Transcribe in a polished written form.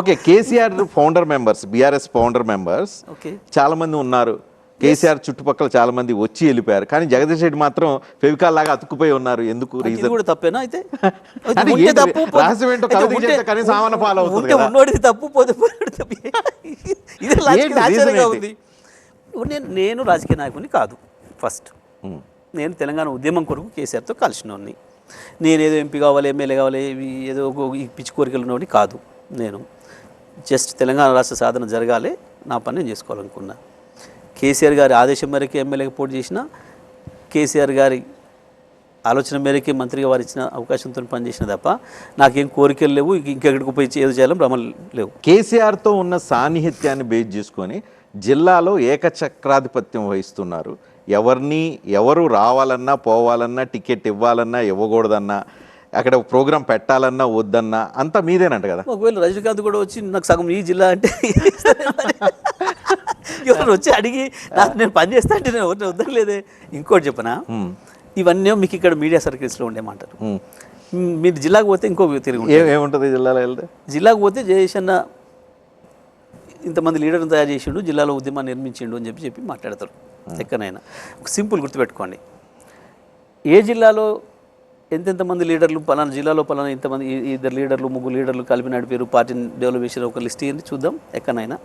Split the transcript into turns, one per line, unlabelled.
Okay. KCR founder members, BRS founder members
okay
చాలా మంది ఉన్నారు. కేసీఆర్ చుట్టుపక్కల చాలా మంది వచ్చి వెళ్ళిపోయారు. కానీ జగదీష్ రెడ్డి మాత్రం ఫెవికాల్ లాగా అతుక్కుపోయి ఉన్నారు. ఎందుకు
ఇది
రీజన్?
కూడా తప్పేనా అయితే?
అంటే
ఉంటే
ఏంటి
తప్పు,
రహస్యం ఏంటో కవితకి చెప్తే కనీసం ఆమెన ఫాలో అవుతుంది
ఉంటే
కదా.
ఉన్నోడిది తప్పు, పోతే పోయినోడిది తప్పు. ఇదే లాజిక్
ఏంటి
ఆశ్చర్యంగా
reason
ఉంది. నేను రాజకీయ నాయకుని కాదు. ఫస్ట్ నేను తెలంగాణ ఉద్యమం కొరకు కేసీఆర్తో కలిసినోడిని. నేనేదో ఎంపీ కావాలి, ఎమ్మెల్యే కావాలి, ఏదో ఈ పిచ్చి కోరికలు ఉన్నోడిని కాదు. నేను జస్ట్ తెలంగాణ రాష్ట్ర సాధన జరగాలి, నా పని నేను చేసుకోవాలనుకున్నా. కేసీఆర్ గారి ఆదేశం మేరకే ఎమ్మెల్యేకి పోటీ చేసిన, కేసీఆర్ గారి ఆలోచన మేరకే మంత్రిగా వారు ఇచ్చిన అవకాశంతో పనిచేసిన తప్ప నాకేం కోరికలు లేవు. ఇంకెక్కడికి పోయి ఏదో చేయాలని భ్రమలు లేవు.
కేసీఆర్తో ఉన్న సాన్నిహిత్యాన్ని బేస్ చేసుకొని జిల్లాలో ఏకచక్రాధిపత్యం వహిస్తున్నారు. ఎవరు రావాలన్నా పోవాలన్నా టికెట్ ఇవ్వాలన్నా ఇవ్వకూడదన్నా అక్కడ ప్రోగ్రాం పెట్టాలన్నా వద్దన్నా అంతా మీదేనంట కదా.
ఒకవేళ రజనీకాంత్ కూడా వచ్చి నాకు సగం ఈ జిల్లా అంటే ఎవరు వచ్చి అడిగి నాకు నేను పని చేస్తా అంటే నేను ఎవరిని వద్దలేదే. ఇంకోటి చెప్పనా, ఇవన్నీ మీకు ఇక్కడ మీడియా సర్కిల్స్లో ఉండేమంటారు. మీరు జిల్లాకు పోతే ఇంకో తిరిగి
ఏముంటుంది జిల్లాలో వెళ్తే?
జిల్లాకు పోతే జయేష్ అన్న ఇంతమంది లీడర్ని తయారు చేసిండు, జిల్లాలో ఉద్యమాన్ని నిర్మించిండు అని చెప్పి మాట్లాడతారు. ఎక్కడైనా ఒక సింపుల్ గుర్తుపెట్టుకోండి, ఏ జిల్లాలో ఎంతెంతమంది లీడర్లు, పలానా జిల్లాలో పలానా ఇంతమంది, ఇద్దరు లీడర్లు, ముగ్గురు లీడర్లు కలిపి నడిపారు, పార్టీని డెవలప్ చేసిన ఒక లిస్ట్ ఇవ్వండి చూద్దాం ఎక్కడైనా.